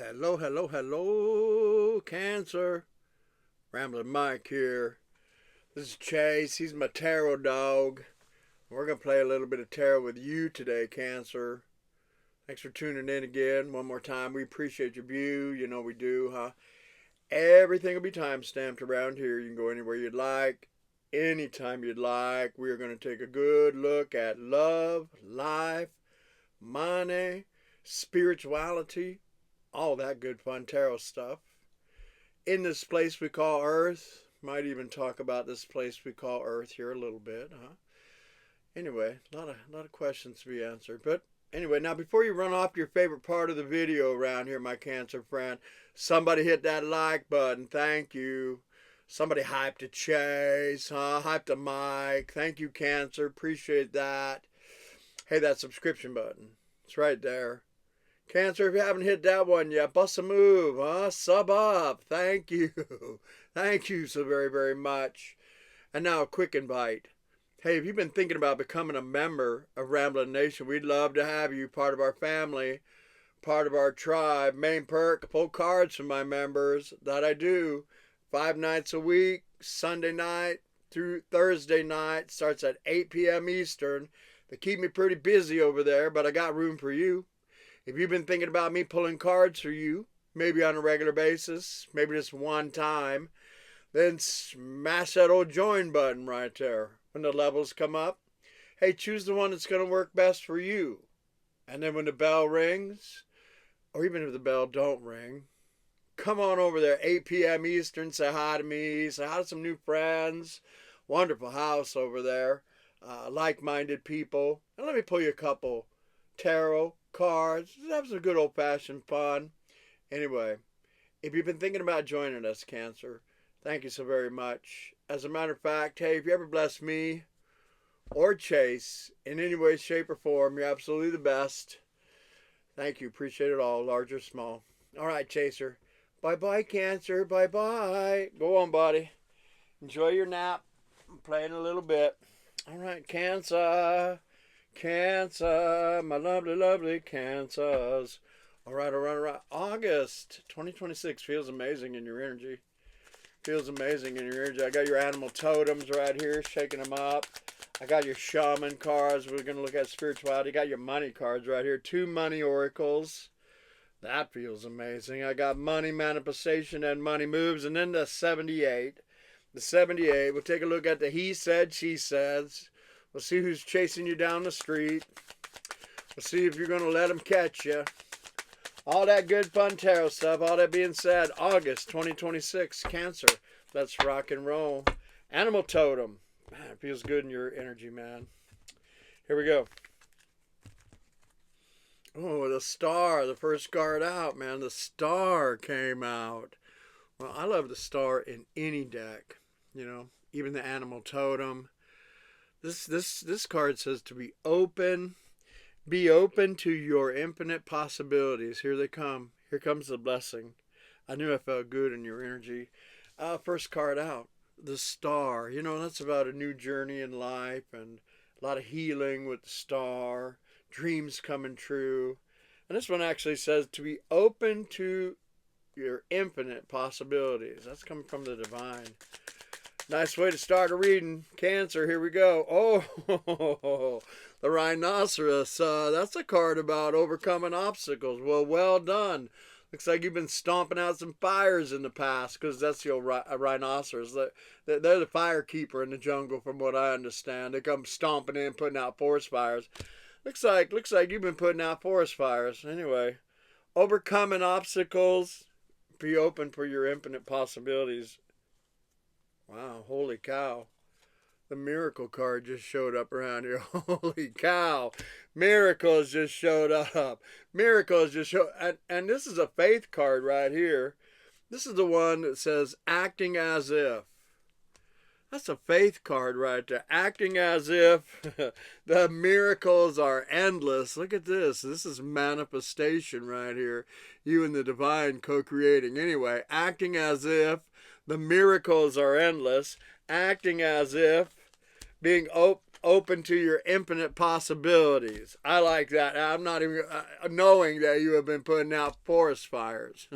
Hello, hello, hello, Cancer. Ramblin' Mike here. This is Chase. He's my tarot dog. We're going to play a little bit of tarot with you today, Cancer. Thanks for tuning in again. One more time, we appreciate your view. You know we do, huh? Everything will be time stamped around here. You can go anywhere you'd like, anytime you'd like. We are going to take a good look at love, life, money, spirituality, all that good fun tarot stuff. In this place we call Earth. Might even talk about this place we call Earth here a little bit, huh? Anyway, a lot of questions to be answered. But anyway, now before you run off to your favorite part of the video around here, my Cancer friend, somebody hit that like button. Thank you. Somebody hyped a Chase, huh? Hyped a Mike. Thank you, Cancer. Appreciate that. Hey, that subscription button. It's right there. Cancer, if you haven't hit that one yet, bust a move, huh? Sub up. Thank you. Thank you so very, very much. And now a quick invite. Hey, if you've been thinking about becoming a member of Ramblin' Nation, we'd love to have you part of our family, part of our tribe. Main perk, pull cards from my members. That I do. 5 nights a week, Sunday night through Thursday night. Starts at 8 p.m. Eastern. They keep me pretty busy over there, but I got room for you. If you've been thinking about me pulling cards for you, maybe on a regular basis, maybe just one time, then smash that old join button right there when the levels come up. Hey, choose the one that's going to work best for you. And then when the bell rings, or even if the bell don't ring, come on over there, 8 p.m. Eastern, say hi to me, say hi to some new friends. Wonderful house over there, like-minded people. And let me pull you a couple tarot cards. Just have some good old-fashioned fun. Anyway, if you've been thinking about joining us, Cancer, thank you so very much. As a matter of fact, hey, if you ever bless me or Chase in any way, shape, or form, you're absolutely the best. Thank you. Appreciate it all, large or small. All right, Chaser. Bye-bye, Cancer. Bye-bye. Go on, buddy. Enjoy your nap. I'm playing a little bit. All right, Cancer. Cancer, my lovely, lovely Cancers. All right. August 2026 feels amazing in your energy. Feels amazing in your energy. I got your animal totems right here, shaking them up. I got your shaman cards. We're going to look at spirituality. I got your money cards right here. 2 money oracles. That feels amazing. I got money manifestation and money moves. And then the 78. The 78. We'll take a look at the he said, she says. We'll see who's chasing you down the street. We'll see if you're going to let them catch you. All that good fun tarot stuff. All that being said, August 2026, Cancer. Let's rock and roll. Animal totem. Man, it feels good in your energy, man. Here we go. Oh, the star. The first card out, man. The star came out. Well, I love the star in any deck. You know, even the animal totem. This card says to be open. Be open to your infinite possibilities. Here they come. Here comes the blessing. I knew I felt good in your energy. First card out. The star. You know, that's about a new journey in life and a lot of healing with the star. Dreams coming true. And this one actually says to be open to your infinite possibilities. That's coming from the divine. Nice way to start a reading. Cancer, here we go. Oh, the rhinoceros. That's a card about overcoming obstacles. Well done. Looks like you've been stomping out some fires in the past, because that's the old rhinoceros. They're the fire keeper in the jungle, from what I understand. They come stomping in, putting out forest fires. Looks like you've been putting out forest fires. Anyway, overcoming obstacles. Be open for your infinite possibilities. Wow, holy cow. The miracle card just showed up around here. Holy cow. Miracles just showed up. Miracles just showed up. And this is a faith card right here. This is the one that says acting as if. That's a faith card right there. Acting as if the miracles are endless. Look at this. This is manifestation right here. You and the divine co-creating. Anyway, acting as if the miracles are endless. Acting as if being open to your infinite possibilities. I like that. I'm not even knowing that you have been putting out forest fires.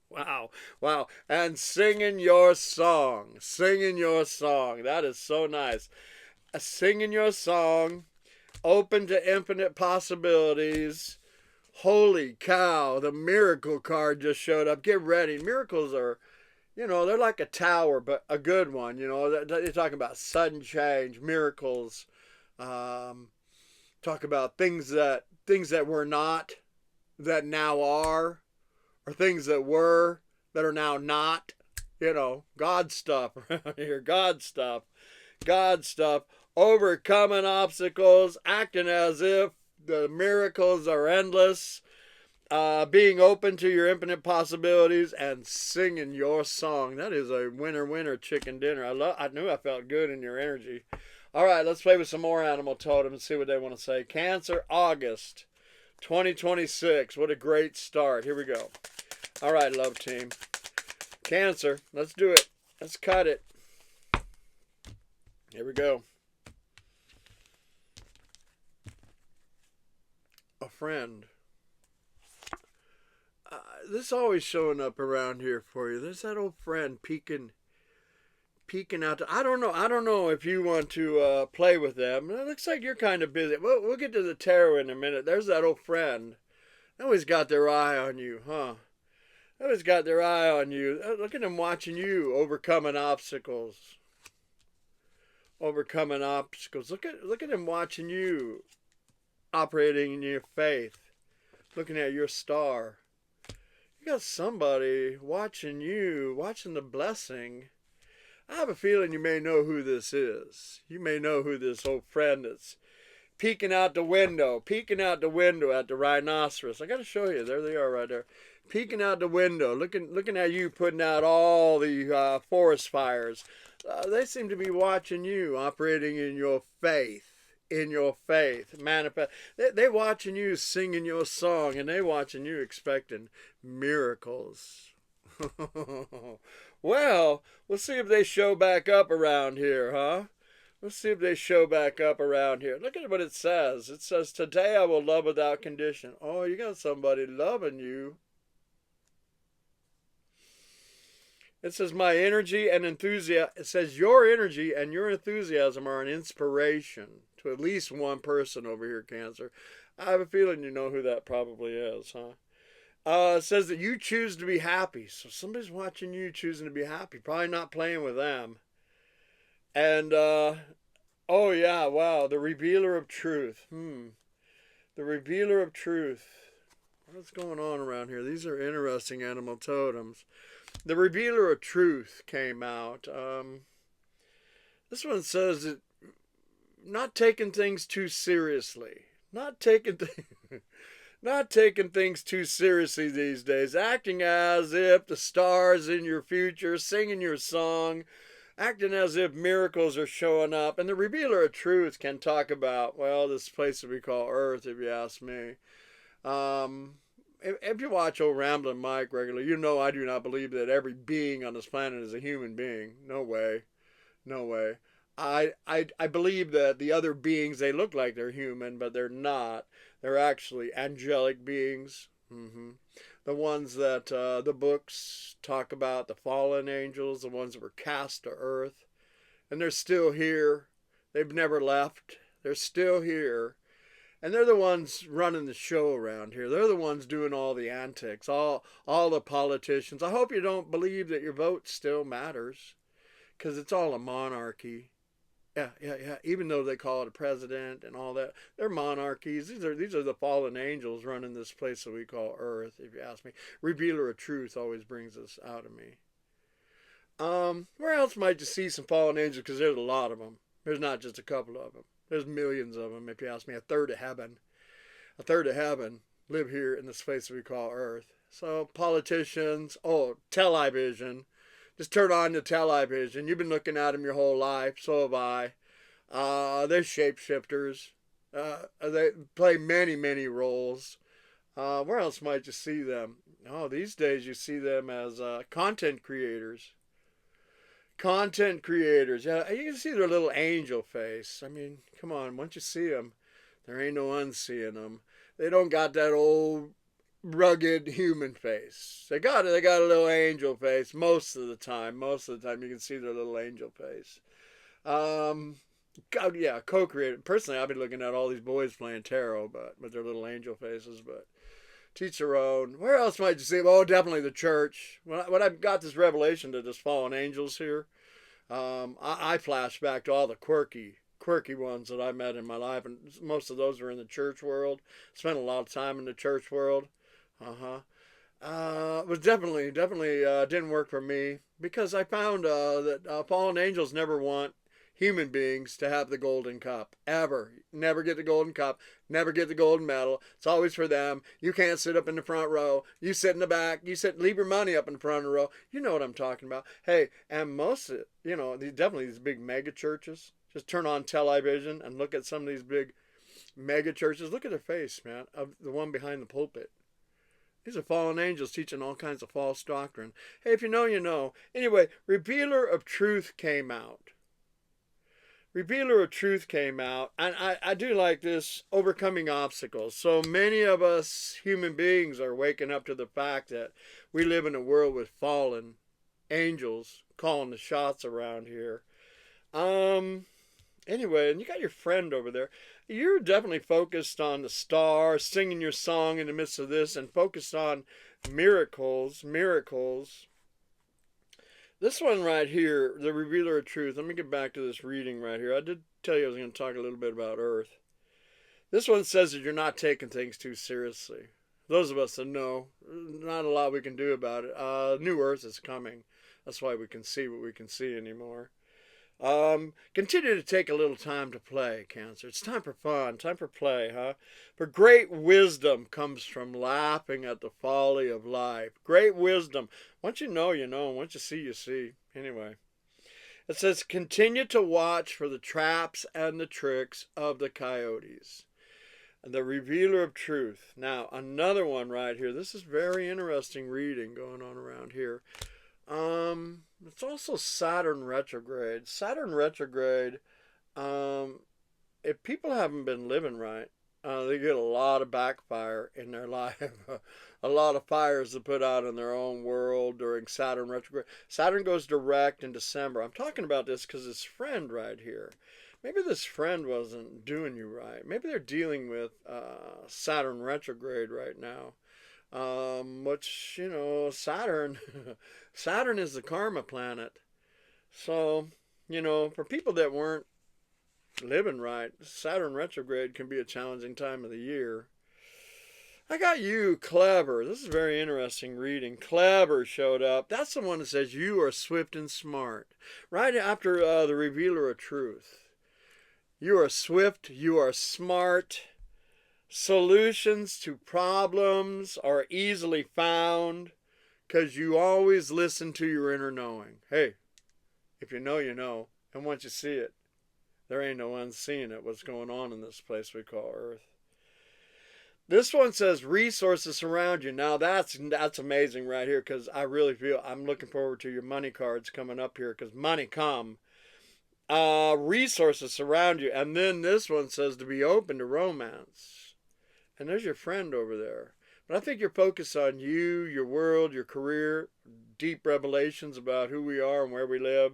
Wow, wow. And singing your song. Singing your song. That is so nice. Singing your song. Open to infinite possibilities. Holy cow. The miracle card just showed up. Get ready. Miracles are, they're like a tower, but a good one. They're talking about sudden change, miracles. Talk about things that were not, that now are, or things that were, that are now not. God stuff around here. God stuff. God stuff. Overcoming obstacles, acting as if the miracles are endless. Being open to your infinite possibilities, and singing your song. That is a winner chicken dinner. I knew I felt good in your energy. All right, let's play with some more animal totem and see what they want to say. Cancer, August 2026. What a great start. Here we go. All right, love team. Cancer, let's do it. Let's cut it. Here we go. A friend. This always showing up around here for you. There's that old friend peeking out. I don't know if you want to play with them. It looks like you're kind of busy. We'll get to the tarot in a minute. There's that old friend. They always got their eye on you, huh? They always got their eye on you. Look at them watching you overcoming obstacles. Overcoming obstacles. Look at them watching you operating in your faith. Looking at your star. You got somebody watching you, watching the blessing. I have a feeling you may know who this is. You may know who this old friend is. Peeking out the window at the rhinoceros. I got to show you. There they are right there. Peeking out the window, looking at you putting out all the forest fires. They seem to be watching you operating in your faith. Manifest. They watching you singing your song, and they watching you expecting miracles. Well, we'll see if they show back up around here, huh? Let's see if they show back up around here. Look at what it says. It says, today I will love without condition. Oh, you got somebody loving you. It says, my energy and enthusiasm. It says, your energy and your enthusiasm are an inspiration to at least one person over here, Cancer. I have a feeling you know who that probably is, huh? It says that you choose to be happy. So somebody's watching you choosing to be happy. Probably not playing with them. And, oh yeah, wow. The revealer of truth. The revealer of truth. What's going on around here? These are interesting animal totems. The revealer of truth came out. This one says that not taking things too seriously. Not taking things too seriously these days. Acting as if the stars in your future, singing your song, acting as if miracles are showing up. And the revealer of truth can talk about, well, this place that we call Earth, if you ask me. If you watch old Ramblin Mike regularly, you know I do not believe that every being on this planet is a human being. No way. No way. I believe that the other beings, they look like they're human, but they're not. They're actually angelic beings. The ones that the books talk about, the fallen angels, the ones that were cast to earth. And they're still here. They've never left. They're still here. And they're the ones running the show around here. They're the ones doing all the antics, all the politicians. I hope you don't believe that your vote still matters, because it's all a monarchy. Yeah. Even though they call it a president and all that, they're monarchies. These are the fallen angels running this place that we call Earth, if you ask me. Revealer of truth always brings this out of me. Where else might you see some fallen angels? Because there's a lot of them. There's not just a couple of them. There's millions of them, if you ask me. A third of heaven live here in this place that we call Earth. So politicians, television. Just turn on the television. You've been looking at them your whole life. So have I. They're shapeshifters. They play many, many roles. Where else might you see them? Oh, these days you see them as content creators. Content creators. Yeah, you can see their little angel face. I mean, come on. Once you see them, there ain't no unseeing them. They don't got that old rugged human face. They got it. They got a little angel face most of the time. Most of the time, you can see their little angel face. Yeah, co-created. Personally, I've been looking at all these boys playing tarot, but with their little angel faces. But teach their own. Where else might you see? Oh, definitely the church. When I got this revelation to this fallen angels here, I flash back to all the quirky ones that I met in my life, and most of those are in the church world. Spent a lot of time in the church world. It was definitely didn't work for me because I found that fallen angels never want human beings to have the golden cup ever. Never get the golden cup. Never get the golden medal. It's always for them. You can't sit up in the front row. You sit in the back. Leave your money up in the front of the row. You know what I'm talking about. Hey, and most of it, definitely these big mega churches. Just turn on television and look at some of these big mega churches. Look at their face, man, of the one behind the pulpit. These are fallen angels teaching all kinds of false doctrine. Hey, if you know, you know. Anyway, Revealer of Truth came out. Revealer of Truth came out, and I do like this, overcoming obstacles. So many of us human beings are waking up to the fact that we live in a world with fallen angels calling the shots around here. Anyway, and you got your friend over there. You're definitely focused on the star, singing your song in the midst of this, and focused on miracles. This one right here, the Revealer of Truth. Let me get back to this reading right here. I did tell you I was going to talk a little bit about Earth. This one says that you're not taking things too seriously. Those of us that know, not a lot we can do about it. New Earth is coming. That's why we can see what we can see anymore. Continue to take a little time to play, Cancer. It's time for fun, time for play, huh? For great wisdom comes from laughing at the folly of life. Great wisdom. Once you know, you know. Once you see, you see. Anyway, it says, continue to watch for the traps and the tricks of the coyotes. The Revealer of Truth. Now, another one right here. This is very interesting reading going on around here. It's also Saturn retrograde. Saturn retrograde, if people haven't been living right, they get a lot of backfire in their life. A lot of fires to put out in their own world during Saturn retrograde. Saturn goes direct in December. I'm talking about this because this friend right here, maybe this friend wasn't doing you right. Maybe they're dealing with Saturn retrograde right now. Which, Saturn, Saturn is the karma planet. So, for people that weren't living right, Saturn retrograde can be a challenging time of the year. I got you, Clever. This is very interesting reading. Clever showed up. That's the one that says you are swift and smart. Right after the Revealer of Truth. You are swift, you are smart. Solutions to problems are easily found because you always listen to your inner knowing. Hey, if you know, you know. And once you see it, there ain't no unseeing it, what's going on in this place we call Earth. This one says resources surround you. Now that's amazing right here because I really feel I'm looking forward to your money cards coming up here because money come. Resources surround you. And then this one says to be open to romance. And there's your friend over there. But I think you're focused on you, your world, your career, deep revelations about who we are and where we live.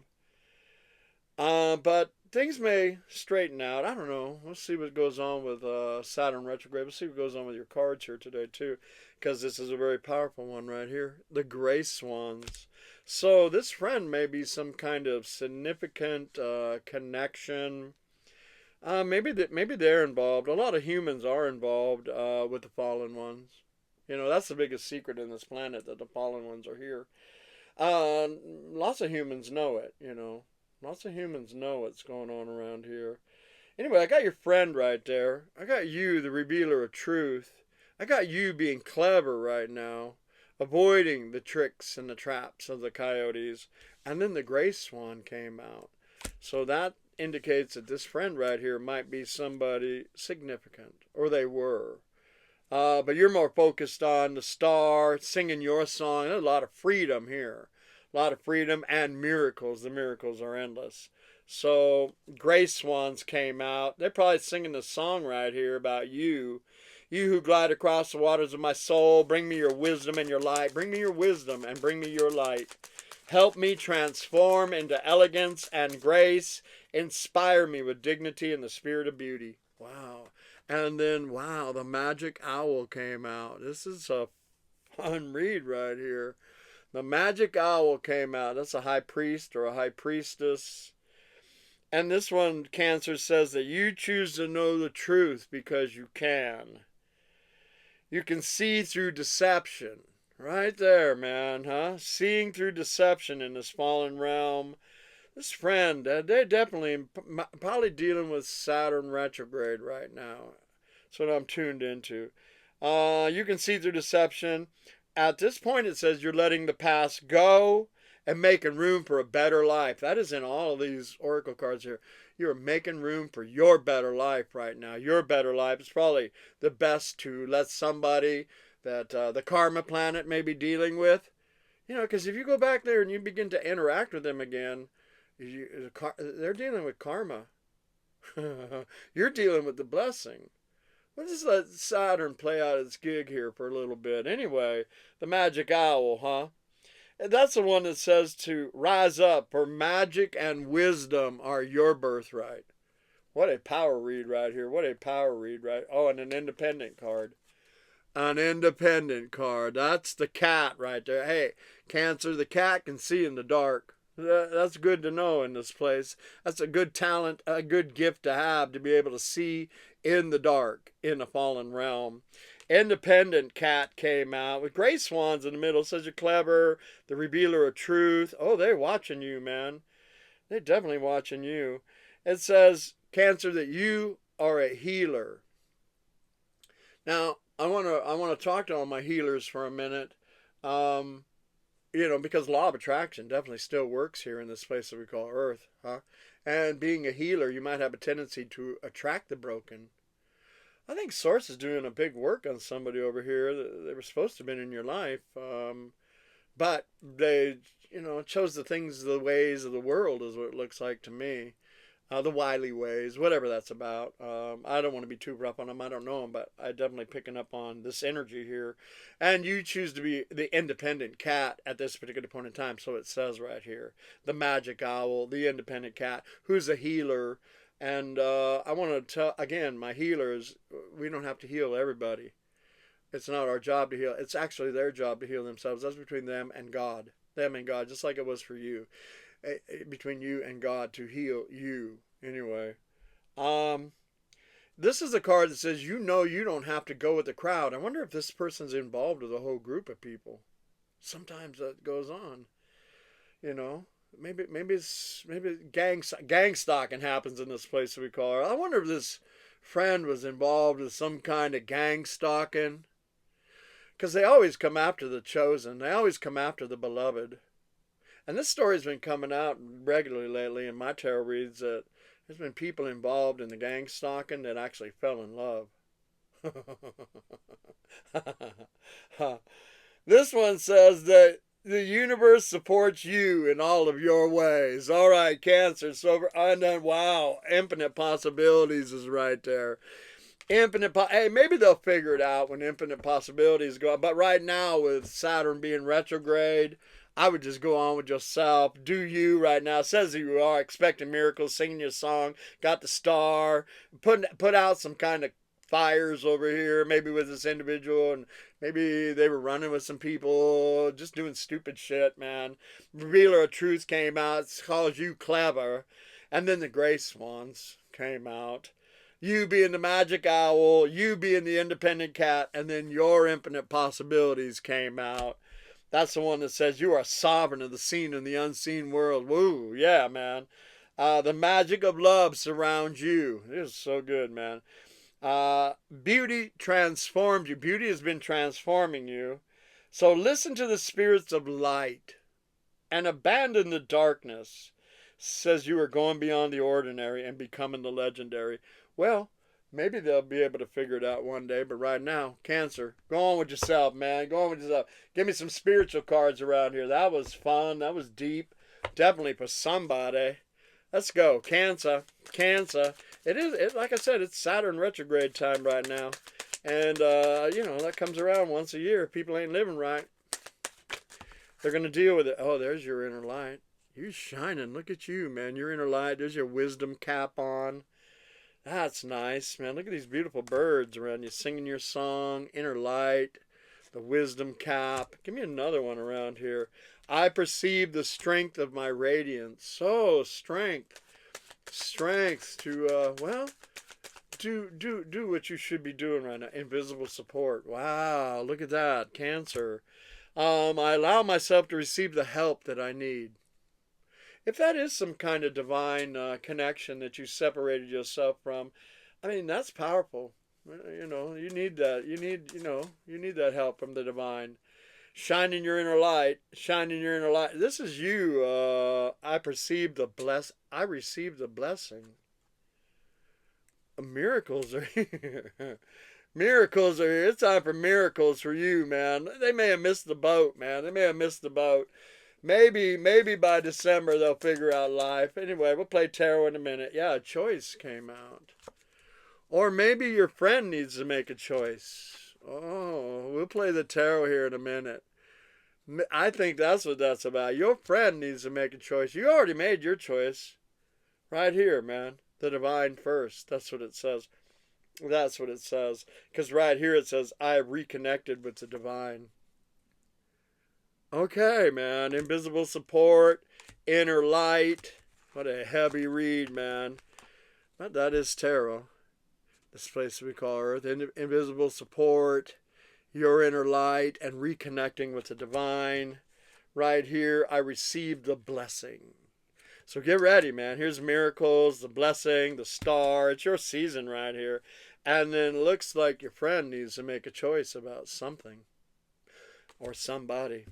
But things may straighten out. I don't know. We'll see what goes on with Saturn retrograde. We'll see what goes on with your cards here today, too. Because this is a very powerful one right here. The Gray Swans. So this friend may be some kind of significant connection. Maybe they're involved. A lot of humans are involved with the fallen ones. That's the biggest secret in this planet, that the fallen ones are here. Lots of humans know it, Lots of humans know what's going on around here. Anyway, I got your friend right there. I got you, the Revealer of Truth. I got you being clever right now, avoiding the tricks and the traps of the coyotes. And then the Gray Swan came out. So that indicates that this friend right here might be somebody significant, or they were. But you're more focused on the star, singing your song. There's a lot of freedom here. a lot of freedom and miracles. The miracles are endless. So Grace Swans came out. They're probably singing the song right here about you. You who glide across the waters of my soul, bring me your wisdom and your light. Bring me your wisdom and bring me your light. Help me transform into elegance and grace. Inspire me with dignity and the spirit of beauty. Wow. And then, wow, the magic owl came out. This is a fun read right here. The magic owl came out. That's a high priest or a high priestess. And this one, Cancer, says that you choose to know the truth because you can. You can see through deception. Right there, man, huh? Seeing through deception in this fallen realm. This friend, they're definitely probably dealing with Saturn retrograde right now. That's what I'm tuned into. You can see through deception. At this point, it says you're letting the past go and making room for a better life. That is in all of these oracle cards here. You're making room for your better life right now. Your better life. It's probably the best to let somebody that the karma planet may be dealing with. You know, because if you go back there and you begin to interact with them again, they're dealing with karma. You're dealing with the blessing. Let's just let Saturn play out its gig here for a little bit. Anyway, the magic owl, huh? And that's the one that says to rise up, for magic and wisdom are your birthright. What a power read right here. What a power read, right? Oh, and an independent card. An independent card. That's the cat right there. Hey, Cancer, the cat can see in the dark. That's good to know in this place. That's a good talent, a good gift to have, to be able to see in the dark in a fallen realm. Independent cat came out with gray swans in the middle. Says you're clever, the revealer of truth. Oh, they're watching you, man. They're definitely watching you. It says, Cancer, that you are a healer. Now, I want to talk to all my healers for a minute. You know, because law of attraction definitely still works here in this place that we call Earth, huh? And being a healer, you might have a tendency to attract the broken. I think Source is doing a big work on somebody over here. They were supposed to have been in your life, but they, you know, chose the things, the ways of the world is what it looks like to me. The wily ways, whatever that's about. I don't want to be too rough on them. I don't know them, but I'm definitely picking up on this energy here. And you choose to be the independent cat at this particular point in time. So it says right here, the magic owl, the independent cat, who's a healer. And I want to tell, again, my healers, we don't have to heal everybody. It's not our job to heal. It's actually their job to heal themselves. That's between them and God. Them and God, just like it was for you. Between you and God to heal you. Anyway, this is a card that says you know you don't have to go with the crowd. I wonder if this person's involved with a whole group of people. Sometimes that goes on. You know, maybe gang stalking happens in this place that we call her. I wonder if this friend was involved with some kind of gang stalking, because they always come after the chosen. They always come after the beloved. And this story's been coming out regularly lately in my tarot reads that there's been people involved in the gang stalking that actually fell in love. This one says that the universe supports you in all of your ways. All right, Cancer. So, and then, wow, infinite possibilities is right there. Hey, maybe they'll figure it out when infinite possibilities go. But right now, with Saturn being retrograde, I would just go on with yourself. Do you right now. It says you are expecting miracles, singing your song, got the star, put out some kind of fires over here, maybe with this individual, and maybe they were running with some people, just doing stupid shit, man. Revealer of Truth came out, it calls you clever. And then the Gray Swans came out. You being the magic owl, you being the independent cat, and then your infinite possibilities came out. That's the one that says you are sovereign of the seen and the unseen world. Woo, yeah, man. The magic of love surrounds you. This is so good, man. Beauty transformed you. Beauty has been transforming you. So listen to the spirits of light and abandon the darkness. Says you are going beyond the ordinary and becoming the legendary. Well, Maybe they'll be able to figure it out one day, but right now, Cancer, go on with yourself, man. Go on with yourself. Give me some spiritual cards around here. That was fun. That was deep. Definitely for somebody. Let's go. Cancer. Cancer. Like I said, it's Saturn retrograde time right now. And, that comes around once a year. If people ain't living right, they're going to deal with it. Oh, there's your inner light. You're shining. Look at you, man. Your inner light. There's your wisdom cap on. That's nice, man. Look at these beautiful birds around you singing your song. Inner light, the wisdom cap. Give me another one around here. I perceive the strength of my radiance. So, strength. Strength to, do what you should be doing right now. Invisible support. Wow, look at that. Cancer. I allow myself to receive the help that I need. If that is some kind of divine connection that you separated yourself from, I mean, that's powerful. You need that. You need that help from the divine. Shining your inner light. Shining your inner light. This is you. I received the blessing. Miracles are here. Miracles are here. It's time for miracles for you, man. They may have missed the boat, man. They may have missed the boat. Maybe by December they'll figure out life. Anyway, we'll play tarot in a minute. Yeah, a choice came out. Or maybe your friend needs to make a choice. Oh, we'll play the tarot here in a minute. I think that's what that's about. Your friend needs to make a choice. You already made your choice. Right here, man. The divine first. That's what it says. That's what it says. Because right here it says, I have reconnected with the divine. Okay, man. Invisible support, inner light. What a heavy read, man. But that is tarot. This place we call Earth. Invisible support, your inner light, and reconnecting with the divine. Right here, I received the blessing. So get ready, man. Here's miracles, the blessing, the star. It's your season right here. And then it looks like your friend needs to make a choice about something. Or somebody.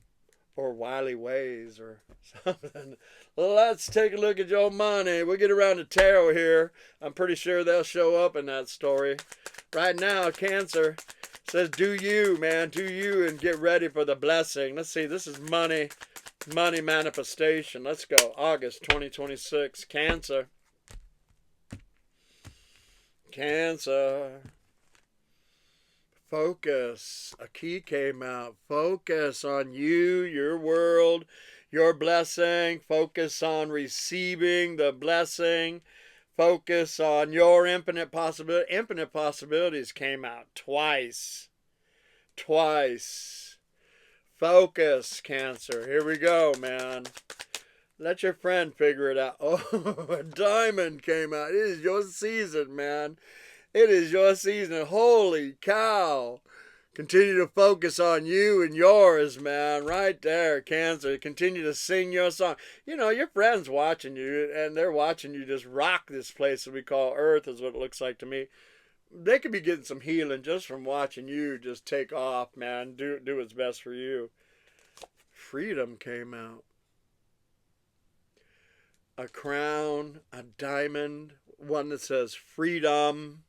Or wily ways or something. Let's take a look at your money. We'll get around to tarot here. I'm pretty sure they'll show up in that story. Right now, Cancer says, do you, man. Do you and get ready for the blessing. Let's see. This is money. Money manifestation. Let's go. August 2026. Cancer. Cancer. Focus. A key came out. Focus on you, your world, your blessing. Focus on receiving the blessing. Focus on your infinite possibility. Infinite possibilities came out twice. Twice. Focus, Cancer. Here we go, man. Let your friend figure it out. Oh, a diamond came out. It is your season, man. It is your season. Holy cow. Continue to focus on you and yours, man. Right there, Cancer. Continue to sing your song. Your friends watching you, and they're watching you just rock this place that we call Earth, is what it looks like to me. They could be getting some healing just from watching you just take off, man. Do what's best for you. Freedom came out. A crown, a diamond, one that says freedom.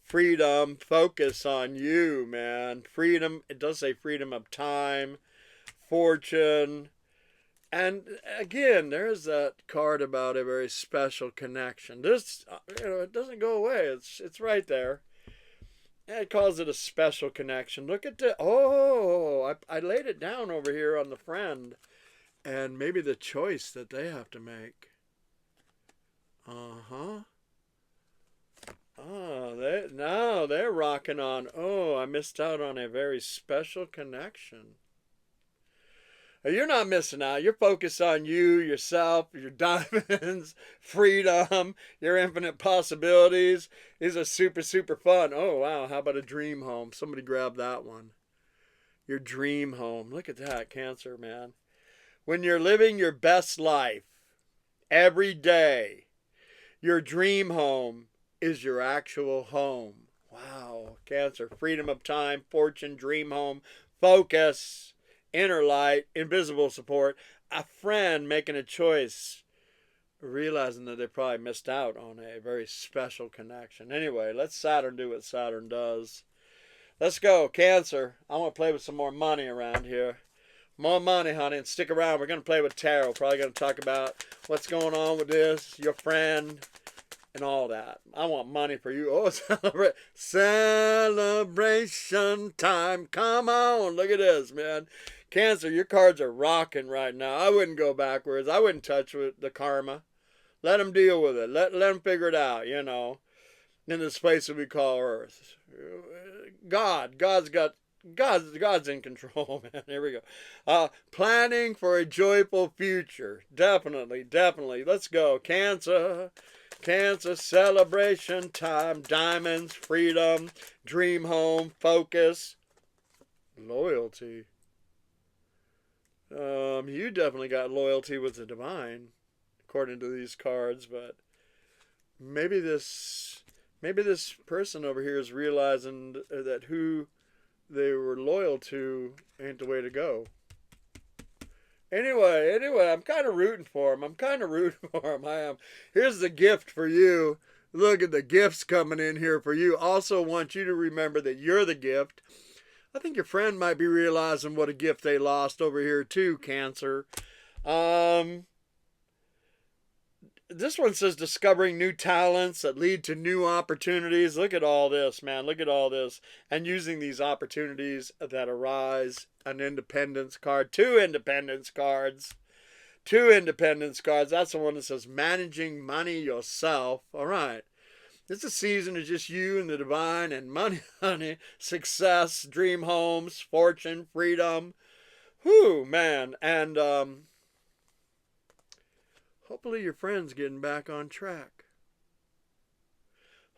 Freedom, focus on you, man. Freedom, it does say freedom of time, fortune. And again, there's that card about a very special connection. This, it doesn't go away. It's right there. And it calls it a special connection. Look at the, I laid it down over here on the friend. And maybe the choice that they have to make. Uh-huh. Oh, they're rocking on. Oh, I missed out on a very special connection. You're not missing out. You're focused on you, yourself, your diamonds, freedom, your infinite possibilities. These are super, super fun. Oh, wow. How about a dream home? Somebody grab that one. Your dream home. Look at that, Cancer, man. When you're living your best life every day, your dream home is your actual home. Wow. Cancer. Freedom of time, fortune, dream home, focus, inner light, invisible support, a friend making a choice realizing that they probably missed out on a very special connection. Anyway, let Saturn do what Saturn does. Let's go, Cancer. I want to play with some more money around here. More money, honey, and stick around. We're going to play with tarot. Probably going to talk about what's going on with this, your friend, and all that. I want money for you. Oh, celebration time. Come on. Look at this, man. Cancer, your cards are rocking right now. I wouldn't go backwards. I wouldn't touch with the karma. Let them deal with it. Let them figure it out, you know, in this place that we call Earth. God's in control, man. Here we go. Planning for a joyful future. Definitely. Let's go. Cancer, celebration time. Diamonds, freedom, dream home, focus, loyalty. You definitely got loyalty with the divine, according to these cards, but maybe this person over here is realizing that who they were loyal to ain't the way to go. Anyway, I'm kind of rooting for him. I am. Here's the gift for you. Look at the gifts coming in here for you. Also want you to remember that you're the gift. I think your friend might be realizing what a gift they lost over here too, Cancer. This one says discovering new talents that lead to new opportunities. Look at all this, man. Look at all this. And using these opportunities that arise. An independence card. Two independence cards. That's the one that says managing money yourself. All right. It's a season of just you and the divine and money, honey, success, dream homes, fortune, freedom. Whew, man. And hopefully your friend's getting back on track.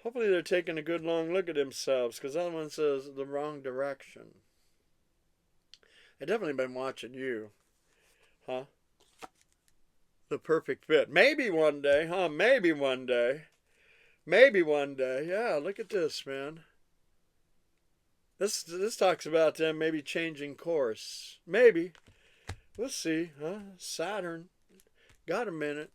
Hopefully they're taking a good long look at themselves, because that one says the wrong direction. I've definitely been watching you. Huh? The perfect fit. Maybe one day, huh? Maybe one day. Yeah, look at this, man. This talks about them maybe changing course. Maybe. We'll see, huh? Saturn. Got a minute.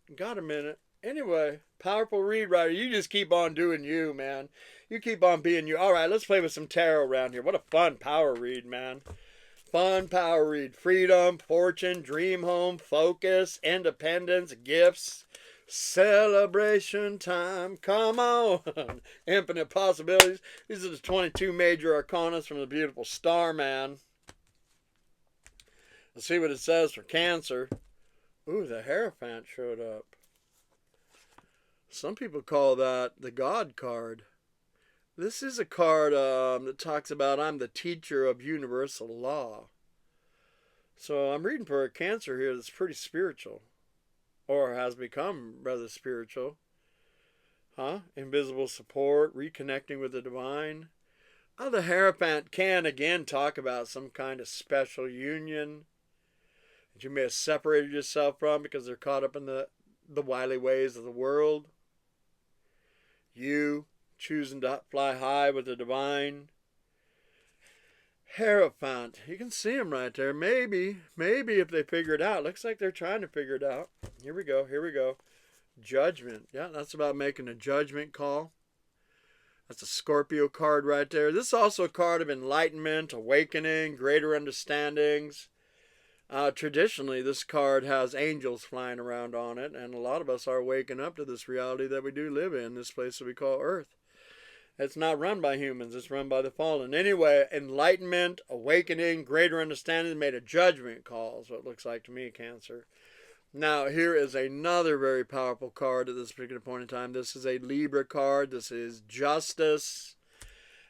Anyway, powerful read, writer. You just keep on doing you, man. You keep on being you. All right, let's play with some tarot around here. What a fun power read, man. Fun power read. Freedom, fortune, dream home, focus, independence, gifts. Celebration time. Come on. Infinite possibilities. These are the 22 major arcanas from the beautiful star, man. Let's see what it says for Cancer. Ooh, the Hierophant showed up. Some people call that the God card. This is a card that talks about I'm the teacher of universal law. So I'm reading for a Cancer here that's pretty spiritual. Or has become rather spiritual. Huh? Invisible support, reconnecting with the divine. Oh, the Hierophant can again talk about some kind of special union that you may have separated yourself from because they're caught up in the wily ways of the world. You choosing to fly high with the divine. Hierophant. You can see him right there. Maybe if they figure it out. Looks like they're trying to figure it out. Here we go. Judgment. Yeah, that's about making a judgment call. That's a Scorpio card right there. This is also a card of enlightenment, awakening, greater understandings. Traditionally, this card has angels flying around on it, and a lot of us are waking up to this reality that we do live in, this place that we call Earth. It's not run by humans. It's run by the fallen. Anyway, enlightenment, awakening, greater understanding, made a judgment call is what it looks like to me, Cancer. Now, here is another very powerful card at this particular point in time. This is a Libra card. This is justice.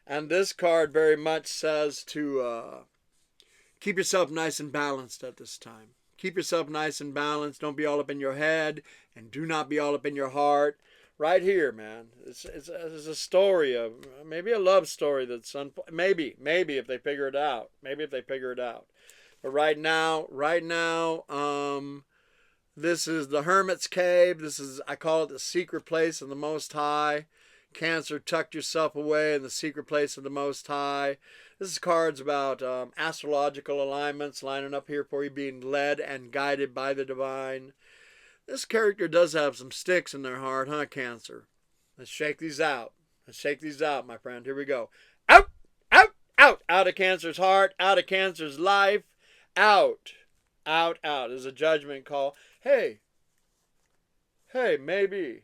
And this card very much says to keep yourself nice and balanced at this time. Keep yourself nice and balanced. Don't be all up in your head. And do not be all up in your heart. Right here, man. It's a story of maybe a love story that's maybe if they figure it out. But right now, this is the Hermit's Cave. I call it the secret place of the Most High. Cancer, tucked yourself away in the secret place of the Most High. This is cards about astrological alignments lining up here for you, being led and guided by the divine. This character does have some sticks in their heart, huh, Cancer? Let's shake these out. Let's shake these out, my friend. Here we go. Out, out, out. Out of Cancer's heart, out of Cancer's life. Out, out, out. Is a judgment call. Hey, maybe.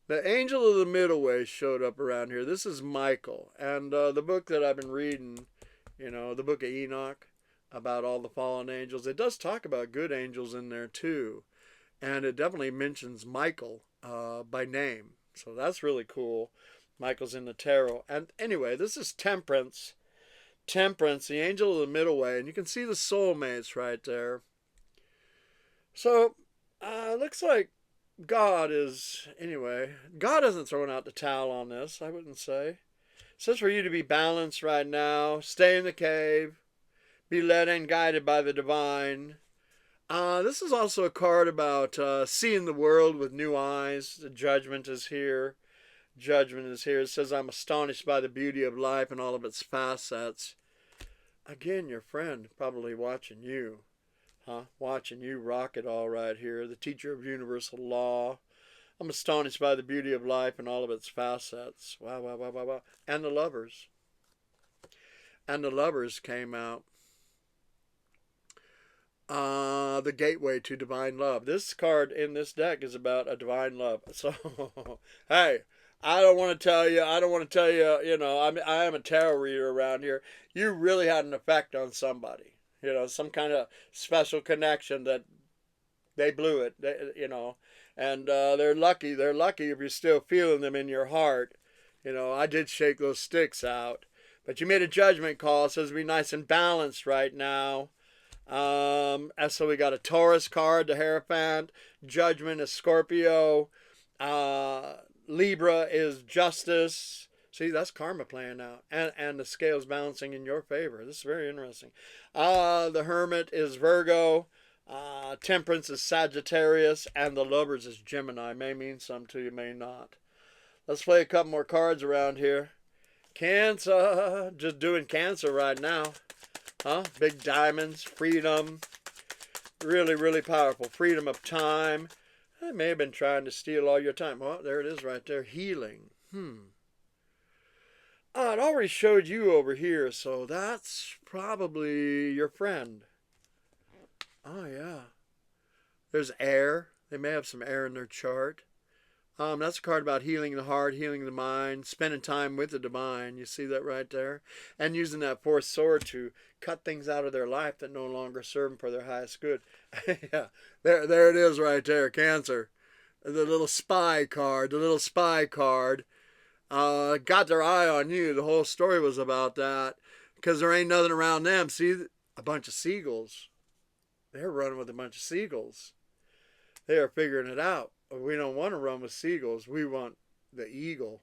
The angel of the middle way showed up around here. This is Michael. And the book that I've been reading, the book of Enoch, about all the fallen angels, it does talk about good angels in there too. And it definitely mentions Michael by name. So that's really cool. Michael's in the tarot. And anyway, this is Temperance. Temperance, the angel of the middle way. And you can see the soulmates right there. So, looks like God isn't throwing out the towel on this, I wouldn't say. It says for you to be balanced right now. Stay in the cave. Be led and guided by the divine. This is also a card about seeing the world with new eyes. The judgment is here. Judgment is here. It says, I'm astonished by the beauty of life and all of its facets. Again, your friend probably watching you. Watching you rock it all right here. The teacher of universal law. I'm astonished by the beauty of life and all of its facets. Wow, wow, wow, wow, wow. And the lovers. And the lovers came out. The gateway to divine love. This card in this deck is about a divine love. So, hey, I don't want to tell you, I am a tarot reader around here. You really had an effect on somebody. Some kind of special connection that they blew it, and they're lucky. They're lucky if you're still feeling them in your heart. I did shake those sticks out, but you made a judgment call. It says be nice and balanced right now. And so we got a Taurus card, the Hierophant. Judgment is Scorpio. Libra is Justice. See, that's karma playing out. And the scales balancing in your favor. This is very interesting. The Hermit is Virgo. Temperance is Sagittarius. And the Lovers is Gemini. May mean some to you, may not. Let's play a couple more cards around here. Cancer. Just doing Cancer right now. Big diamonds. Freedom. Really, really powerful. Freedom of time. I may have been trying to steal all your time. Well, there it is right there. Healing. It already showed you over here, so that's probably your friend. Oh, yeah. There's air. They may have some air in their chart. That's a card about healing the heart, healing the mind, spending time with the divine. You see that right there? And using that fourth sword to cut things out of their life that no longer serve them for their highest good. Yeah, there it is right there, Cancer. The little spy card, got their eye on you. The whole story was about that because there ain't nothing around them. See, a bunch of seagulls. They're running with a bunch of seagulls. They are figuring it out. We don't want to run with seagulls. We want the eagle.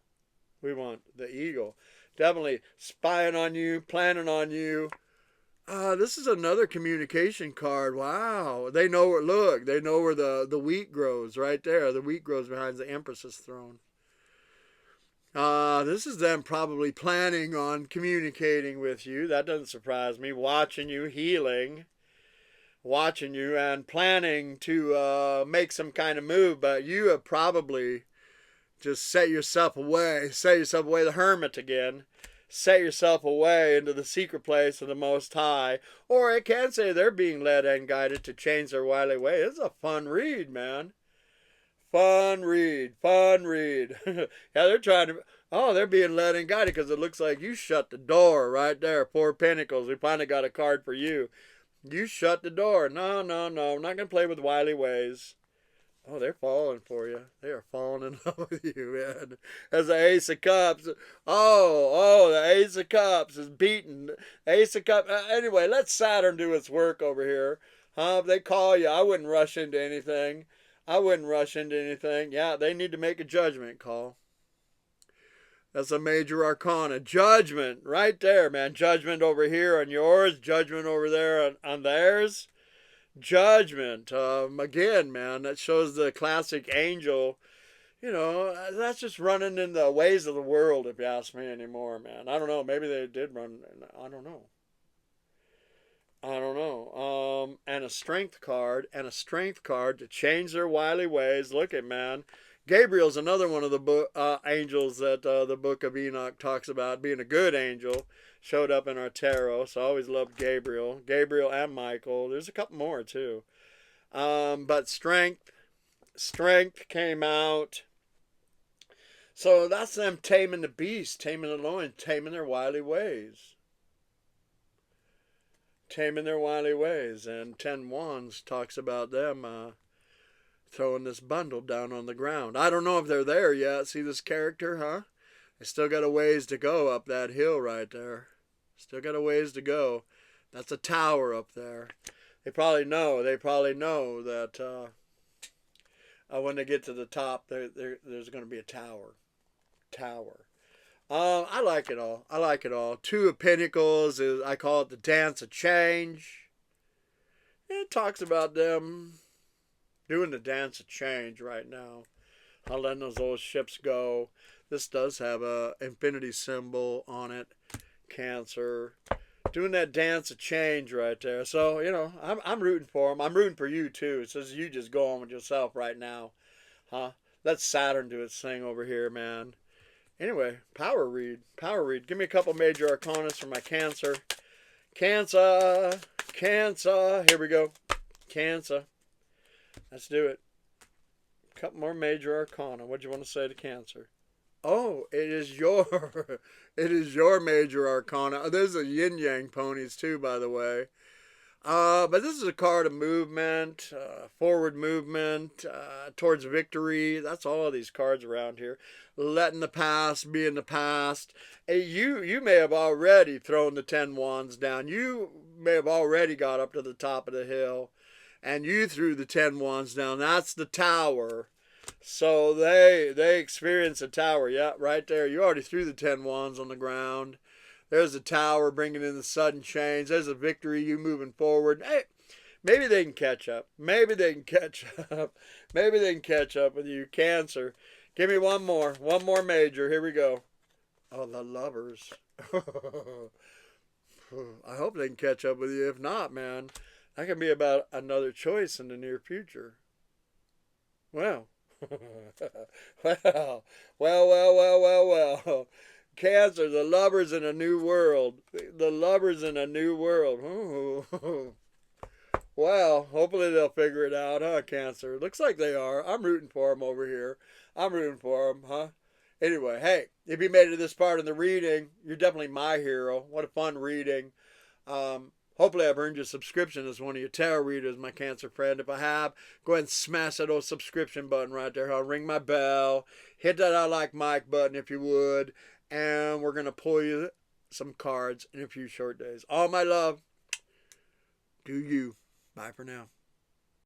Definitely spying on you, planning on you. This is another communication card. Wow. They know where the wheat grows right there. The wheat grows behind the Empress's throne. This is them probably planning on communicating with you. That doesn't surprise me. Watching you, healing. Watching you and planning to make some kind of move, but you have probably just set yourself away. The Hermit again. Set yourself away into the secret place of the Most High. Or I can say they're being led and guided to change their wily way. It's a fun read, man. Fun read. Yeah, they're trying to... they're being led and guided because it looks like you shut the door right there. 4 Pentacles. We finally got a card for you. You shut the door. No. I'm not going to play with wily ways. Oh, they're falling for you. They are falling in love with you, man. As the Ace of Cups. The Ace of Cups is beaten. Ace of Cups. Anyway, let Saturn do its work over here. If they call you, I wouldn't rush into anything. Yeah, they need to make a judgment call. That's a major arcana. Judgment right there, man. Judgment over here on yours. Judgment over there on theirs. Judgment. Again, man, that shows the classic angel. That's just running in the ways of the world, if you ask me anymore, man. I don't know. Maybe they did run. I don't know. and a strength card and a strength card to change their wily ways. Look at, man. Gabriel's another one of the angels that the book of Enoch talks about being a good angel. Showed up in our tarot, so I always loved Gabriel. Gabriel and Michael. There's a couple more too. But strength came out. So that's them taming the beast, taming the lion, taming their wily ways. Taming their wily ways. And 10 Wands talks about them throwing this bundle down on the ground. I don't know if they're there yet. See this character, huh? They still got a ways to go up that hill right there. Still got a ways to go. That's a tower up there. They probably know that when they get to the top, there's going to be a tower. I like it all. I like it all. 2 of Pentacles is, I call it the dance of change. It talks about them doing the dance of change right now. I'm letting those old ships go. This does have a infinity symbol on it. Cancer. Doing that dance of change right there. So, you know, I'm rooting for them. I'm rooting for you too. It says you just go on with yourself right now. Huh? Let Saturn do its thing over here, man. Anyway, power read. Power read. Give me a couple major arcanas for my Cancer. Cancer. Cancer. Here we go. Cancer. Let's do it. A couple more major arcana. What do you want to say to Cancer? Oh, it is your major arcana. There's a yin yang ponies too, by the way. But this is a card of movement, forward movement, towards victory. That's all of these cards around here. Letting the past be in the past. Hey, you may have already thrown the 10 Wands down. You may have already got up to the top of the hill, and you threw the 10 Wands down. That's the tower. So they experience a tower. Yeah, right there. You already threw the 10 Wands on the ground. There's a tower bringing in the sudden change. There's a victory, you moving forward. Hey, maybe they can catch up. Maybe they can catch up. Maybe they can catch up with you. Cancer. Give me one more. One more major. Here we go. Oh, the Lovers. I hope they can catch up with you. If not, man, that can be about another choice in the near future. Well. Well. Cancer, the Lovers in a new world. The Lovers in a new world. Ooh. Well, hopefully they'll figure it out, huh, Cancer? Looks like they are. I'm rooting for them over here. I'm rooting for them, huh? Anyway, hey, if you made it to this part of the reading, you're definitely my hero. What a fun reading. Hopefully I've earned your subscription as one of your tarot readers, my Cancer friend. If I have, go ahead and smash that old subscription button right there. I'll ring my bell. Hit that I like Mike button if you would. And we're going to pull you some cards in a few short days. All my love. Do you. Bye for now.